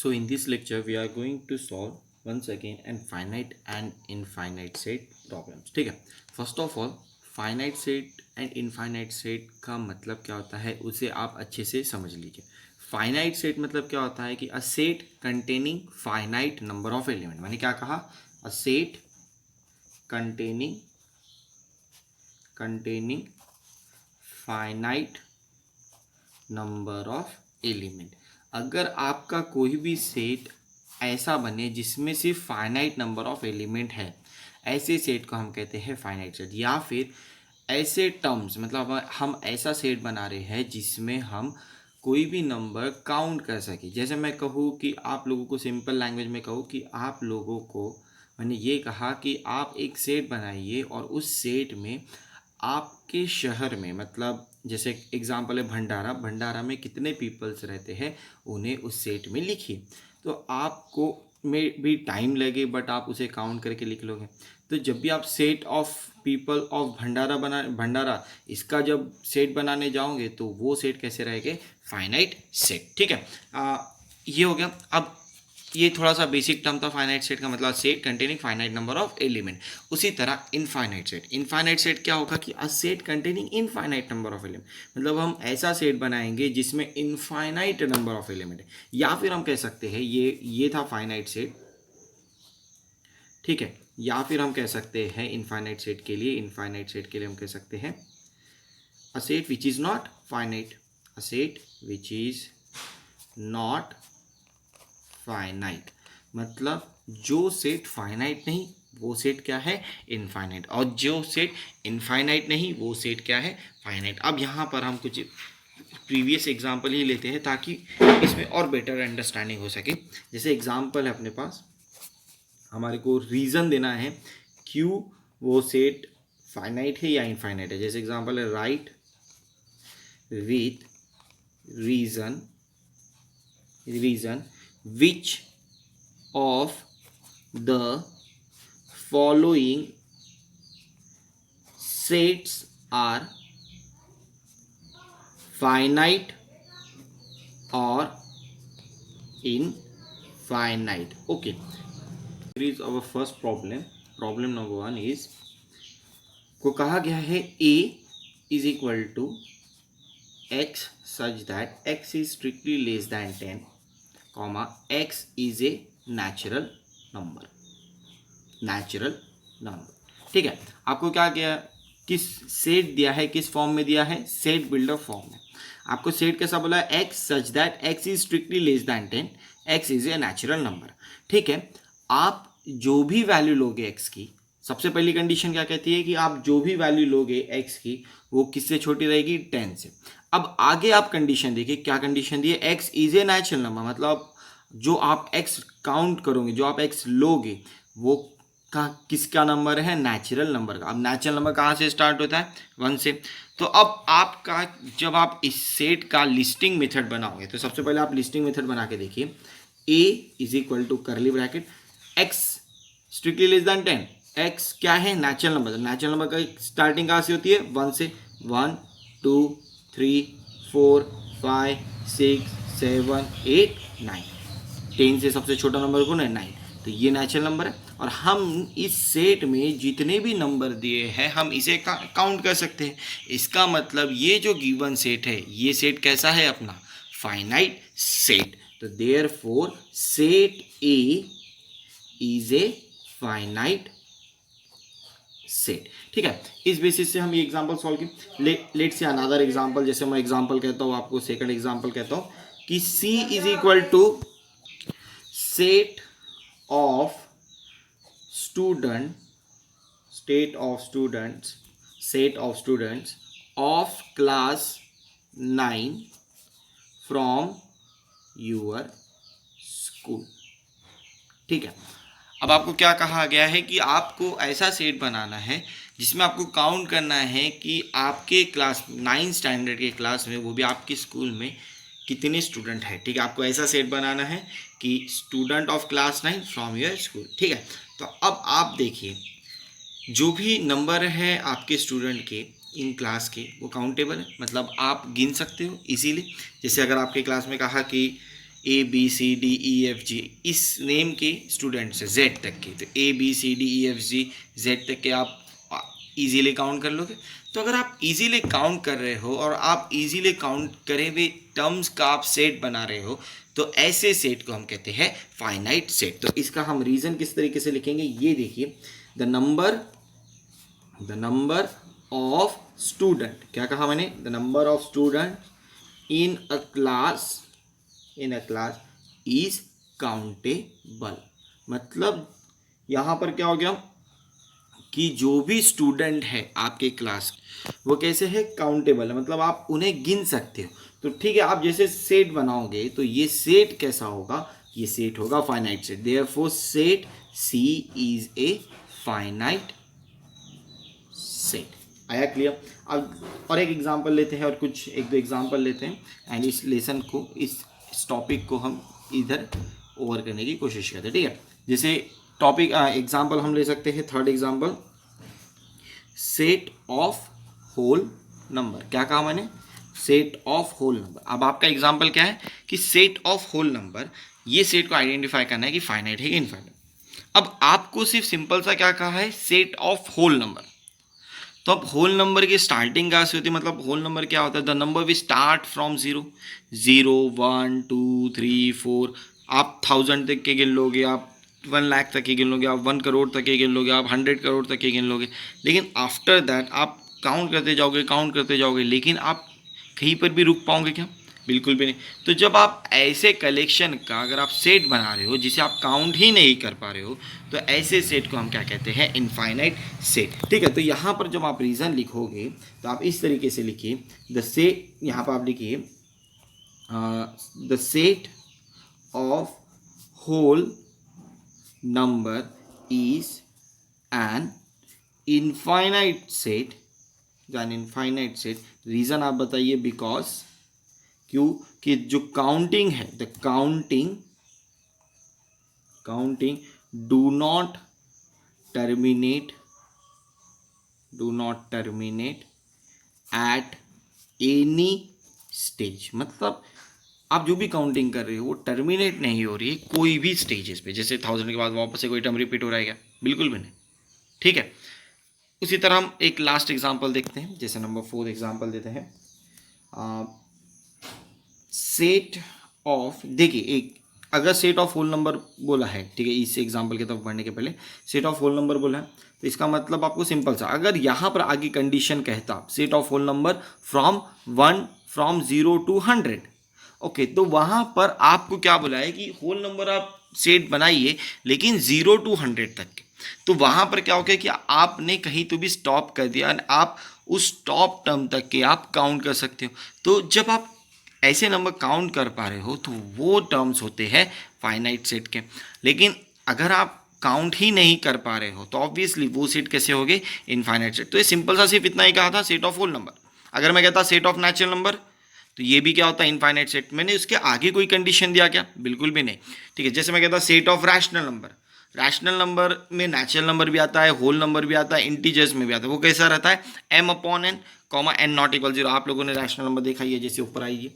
So in this lecture we are going to solve once again and finite and infinite set problems. ठीक है. First of all finite set and infinite set का मतलब क्या होता है उसे आप अच्छे से समझ लीजिए. फाइनाइट सेट मतलब क्या होता है कि a set containing finite number of element. मैंने क्या कहा? A set containing finite number of element. अगर आपका कोई भी सेट ऐसा बने जिसमें सिर्फ फाइनाइट नंबर ऑफ एलिमेंट है, ऐसे सेट को हम कहते हैं फाइनाइट सेट. या फिर ऐसे टर्म्स मतलब हम ऐसा सेट बना रहे हैं जिसमें हम कोई भी नंबर काउंट कर सके. जैसे मैं कहूँ कि आप लोगों को सिंपल लैंग्वेज में कहूँ कि आप लोगों को मैंने ये कहा कि आप एक सेट बनाइए और उस सेट में आपके शहर में मतलब जैसे एग्जांपल है भंडारा में कितने पीपल्स रहते हैं उन्हें उस सेट में लिखिए. तो आपको में भी टाइम लगे बट आप उसे काउंट करके लिख लोगे. तो जब भी आप सेट ऑफ पीपल ऑफ भंडारा इसका जब सेट बनाने जाओगे तो वो सेट कैसे रहेंगे? Finite set. ठीक है. ये हो गया. अब ये थोड़ा सा बेसिक टर्म था. फाइनाइट सेट का मतलब set containing finite number of element. उसी तरह इनफाइनाइट सेट क्या होगा कि a set containing infinite number of element. मतलब हम ऐसा सेट बनाएंगे जिसमें इनफाइनाइट नंबर ऑफ एलिमेंट है. या फिर हम कह सकते हैं ये था फाइनाइट सेट. ठीक है. या फिर हम कह सकते हैं इनफाइनाइट सेट के लिए हम कह सकते हैं a set which is not finite. A set which is not finite मतलब जो सेट फाइनाइट नहीं वो सेट क्या है? इनफाइनाइट. और जो सेट इनफाइनाइट नहीं वो सेट क्या है? फाइनाइट. अब यहाँ पर हम कुछ प्रीवियस एग्जांपल ही लेते हैं ताकि इसमें और बेटर अंडरस्टैंडिंग हो सके. जैसे एग्जांपल है अपने पास, हमारे को रीज़न देना है क्यों वो सेट फाइनाइट है या इनफाइनाइट है. जैसे एग्जांपल है right with reason which of the following sets are finite or infinite. Okay, here is our first problem. Problem number 1 is को कहा गया है a is equal to x such that x is strictly less than 10 comma x is a natural number. ठीक है. आपको क्या किया? किस सेट दिया है? किस फॉर्म में दिया है? सेट बिल्डर फॉर्म में. आपको सेट कैसा बोला है? x such that x is strictly less than 10, x is a natural number. ठीक है. आप जो भी वैल्यू लोगे x की, सबसे पहली कंडीशन क्या कहती है कि आप जो भी वैल्यू लोगे x की वो किससे छोटी रहेगी? 10 से. अब आगे आप कंडीशन देखिए. क्या कंडीशन दी है? x is a natural number मतलब जो आप x काउंट करोगे, जो आप x लोगे वो का किसका नंबर है? नेचुरल नंबर का. अब नेचुरल नंबर कहाँ से स्टार्ट होता है? 1 से. तो अब आपका जब आप इस सेट का लिस्टिंग मेथड बनाओगे तो सबसे पहले आप लिस्टिंग मेथड बना के देखिए. a is equal to curly bracket x strictly less than 10. x क्या है? Natural number. नेचुरल नंबर का स्टार्टिंग कहाँ से होती है? 1 से. 1 2 3 4 5 6 7 8 9. 10 से सबसे छोटा नंबर कौन है? 9. तो ये नेचुरल नंबर है और हम इस सेट में जितने भी नंबर दिए हैं हम इसे काउंट कर सकते हैं. इसका मतलब ये जो गिवन सेट है ये सेट कैसा है अपना? Finite set. तो therefore set A is a finite set. ठीक है. इस बेसिस से हम ये एग्जांपल सॉल्व किए. Let's say another example. जैसे मैं एग्जांपल कहता हूँ आपको, सेकंड एग्जांपल कहता हूँ कि c is equal to set of students of class 9 from your school. ठीक है. अब आपको क्या कहा गया है कि आपको ऐसा सेट बनाना है जिसमें आपको काउंट करना है कि आपके क्लास 9 स्टैंडर्ड के क्लास में, वो भी आपके स्कूल में, कितने स्टूडेंट है. ठीक है. आपको ऐसा सेट बनाना है कि student of class 9 from your school. ठीक है. तो अब आप देखिए जो भी नंबर है आपके स्टूडेंट के इन क्लास के वो काउंटेबल है. मतलब आप गिन सकते हो इजीली. जैसे अगर आपके क्लास में कहा कि ABCDEFG इस नेम के स्टूडेंट्स है Z तक के, तो ABCDEFG Z तक के आप इजीली काउंट कर लोगे। तो अगर आप इजीली काउंट कर रहे हो और आप इजीली काउंट करे हुए टर्म्स का आप सेट बना रहे हो, तो ऐसे सेट को हम कहते हैं फाइनाइट सेट। तो इसका हम रीजन किस तरीके से लिखेंगे, ये देखिए, द नंबर ऑफ स्टूडेंट, क्या कहा मैंने, the number of student in a class is countable. मतलब यहां पर क्या हो गया कि जो भी स्टूडेंट है आपके क्लास वो कैसे है, काउंटेबल है, मतलब आप उन्हें गिन सकते हो। तो ठीक है, आप जैसे सेट बनाओगे तो ये सेट कैसा होगा, ये सेट होगा finite set. Therefore set C is a finite set. आया क्लियर। अब और एक एग्जांपल लेते हैं, और कुछ एक दो एग्जांपल लेते हैं, एंड इस लेसन को, इस टॉपिक को हम इधर ओवर करने की कोशिश करते हैं। ठीक है, जैसे टॉपिक एग्जांपल हम ले सकते हैं, third example, set of whole number. क्या कहा मैंने, सेट ऑफ होल नंबर। अब आपका एग्जांपल क्या है कि सेट ऑफ होल नंबर, ये सेट को आइडेंटिफाई करना है कि फाइनाइट है कि इनफाइनाइट। अब आपको सिर्फ सिंपल सा क्या कहा है, सेट ऑफ होल नंबर। तो अब होल नंबर की स्टार्टिंग कहाँ से होती है, मतलब होल नंबर क्या होता है, the number we start from 0, 0, 1, 2, 3, 4, आप 1000 तक के गिन लोगे, आप 1 लाख तक के गिन लोगे, आप 1 करोड़ तक के गिन लोगे, आप 100 करोड़ तक के गिन लोगे। लेकिन आफ्टर दैट आप काउंट करते जाओगे, लेकिन आप कहीं पर भी रुक पाओगे क्या, बिल्कुल भी नहीं। तो जब आप ऐसे कलेक्शन का अगर आप सेट बना रहे हो जिसे आप काउंट ही नहीं कर पा रहे हो, तो ऐसे सेट को हम क्या कहते हैं, इनफाइनाइट सेट। ठीक है, तो यहाँ पर जब आप रीज़न लिखोगे तो आप इस तरीके से लिखिए, द सेट, यहाँ पर आप लिखिए the set of whole number is an infinite set. An infinite set, reason आप बताइए, बिकॉज, क्यों कि जो काउंटिंग है, the counting do not terminate at any stage. मतलब आप जो भी काउंटिंग कर रहे हो वो टर्मिनेट नहीं हो रही है कोई भी स्टेजेस पे। जैसे 1000 के बाद वापस से कोई टर्म रिपीट हो रहा है क्या, बिल्कुल भी नहीं। ठीक है, उसी तरह हम एक लास्ट एग्जांपल देखते हैं, जैसे नंबर 4 एग्जांपल देते हैं, सेट ऑफ, देखिए एक अगर सेट ऑफ होल नंबर बोला है, ठीक है, इस एग्जांपल की तरफ बढ़ने के पहले सेट ऑफ होल नंबर बोला है, तो इसका मतलब आपको सिंपल सा, अगर यहाँ पर आगे कंडीशन कहता set of whole number from 0 to 100, okay, तो वहाँ पर आपको क्या बोला है कि होल नंबर आप सेट बनाइए लेकिन 0 to 100 तक के। तो वहाँ पर क्या हो गया कि आपने कहीं तो भी स्टॉप कर दिया, आप उस टॉप टर्म तक के आप काउंट कर सकते हो। तो जब आप ऐसे नंबर काउंट कर पा रहे हो तो वो टर्म्स होते हैं फाइनाइट सेट के। लेकिन अगर आप काउंट ही नहीं कर पा रहे हो तो ऑब्वियसली वो सेट कैसे हो गए, इनफाइनाइट सेट। तो ये सिंपल सा सिर्फ इतना ही कहा था, सेट ऑफ होल नंबर। अगर मैं कहता सेट ऑफ नेचुरल नंबर, तो ये भी क्या होता है, इनफाइनाइट सेट। मैंने उसके आगे कोई कंडीशन दिया क्या, बिल्कुल भी नहीं। ठीक है, जैसे मैं कहता set of rational number, rational number में नेचुरल नंबर भी आता है, होल नंबर भी आता है, इंटीजर्स में भी आता है। वो कैसा रहता है, m/n, n नॉट इक्वल 0। आप लोगों ने रैशनल नंबर देखा ही है, जैसे ऊपर आइए,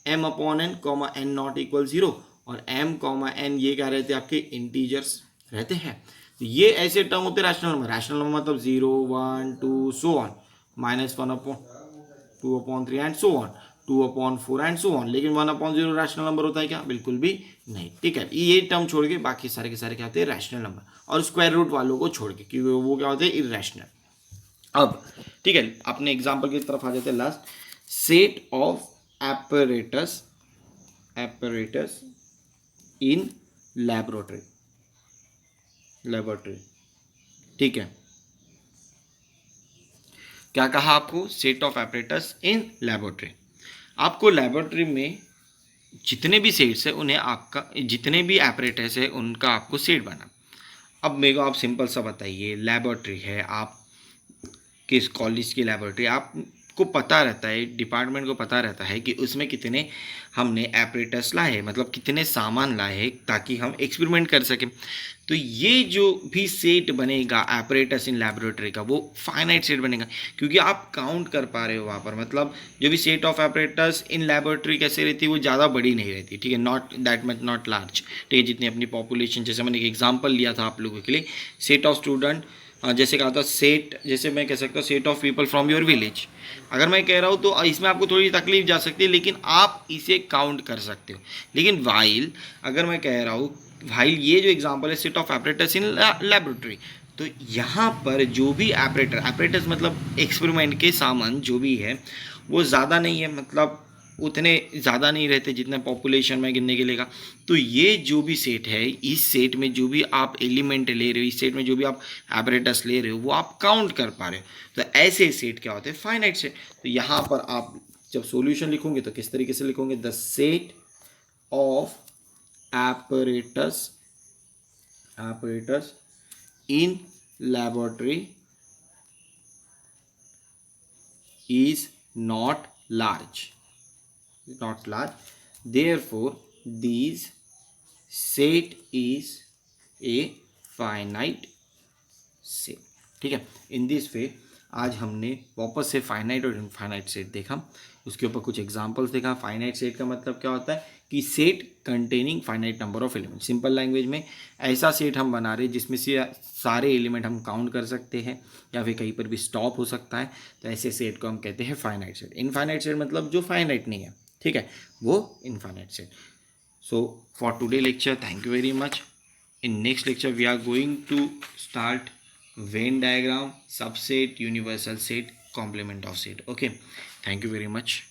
m/n, n नॉट इक्वल 0, और m, n ये क्या रहते हैं, आपके इंटीजर्स रहते हैं। तो ये ऐसे टर्म होते हैं रैशनल नंबर। रैशनल नंबर मतलब 0, 1, 2 so on, -1/2/3 and so on, 2/4 and so on. लेकिन 1/0 रैशनल नंबर होता है क्या, बिल्कुल भी नहीं। ठीक है, ये टर्म छोड़ के बाकी सारे के सारे क्या होते हैं, रैशनल नंबर, और स्क्वायर रूट वालों को छोड़ के, क्योंकि वो क्या होते हैं, इरैशनल। अब ठीक है, अपने एग्जांपल की तरफ आ जाते हैं last, set of apparatus in laboratory. ठीक है, क्या कहा आपको, set of apparatus in laboratory. आपको लैबोरेटरी में जितने भी सेट्स है उन्हें आपका, जितने भी apparatus है उनका आपको सेट बना। अब मेरे को आप सिंपल सा बताइए, लैबोरेटरी है, आप किस कॉलेज की लैबोरेटरी, आप को पता रहता है, डिपार्टमेंट को पता रहता है कि उसमें कितने हमने एपरेटस लाए हैं, मतलब कितने सामान लाए हैं, ताकि हम एक्सपेरिमेंट कर सकें। तो ये जो भी सेट बनेगा एपरेटस इन लेबोरेटरी का, वो फाइनाइट सेट बनेगा, क्योंकि आप काउंट कर पा रहे हो वहाँ पर। मतलब जो भी set of apparatus in laboratory कैसे रहती है, वो ज़्यादा बड़ी नहीं रहती, ठीक है, not that much, not large, ठीक है। जितनी अपनी पॉपुलेशन, जैसे मैंने एक एग्जाम्पल लिया था आप लोगों के लिए, सेट ऑफ स्टूडेंट, जैसे कहा था सेट, जैसे मैं कह सकता हूँ set of people from your village. अगर मैं कह रहा हूँ तो इसमें आपको थोड़ी तकलीफ जा सकती है, लेकिन आप इसे काउंट कर सकते हो। लेकिन वाइल, अगर मैं कह रहा हूँ वाइल, ये जो एग्जांपल है set of apparatus in laboratory, तो यहाँ पर जो भी एपरेटस मतलब एक्सपेरिमेंट के सामान जो भी है वो ज़्यादा नहीं है, मतलब उतने ज़्यादा नहीं रहते जितने पॉपुलेशन में गिनने के लिए का। तो ये जो भी सेट है, इस सेट में जो भी आप एलिमेंट ले रहे हो, इस सेट में जो भी आप एपरेटस ले रहे हो, वो आप काउंट कर पा रहे हो। तो ऐसे सेट क्या होते हैं, फाइनाइट सेट। तो यहाँ पर आप जब सॉल्यूशन लिखोगे तो किस तरीके से लिखोगे, the set of apparatus in laboratory is not large, therefore this set is a finite set, ठीक है। इन दिस वे आज हमने वापस से फाइनाइट और इनफाइनाइट सेट देखा, उसके ऊपर कुछ एग्जांपल्स देखा। फाइनाइट सेट का मतलब क्या होता है कि set containing finite number of element. Simple language में ऐसा सेट हम बना रहे हैं जिसमें से सारे एलिमेंट हम काउंट कर सकते हैं या फिर कहीं पर भी स्टॉप हो सकता है, तो ऐसे सेट को हम कहते हैं फाइनाइट सेट। इनफाइनाइट सेट मतलब जो फाइनाइट नहीं है, ठीक है, वो infinite set. So for today lecture, thank you very much. In next lecture we are going to start Venn diagram, subset, universal set, complement of set. Okay, thank you very much.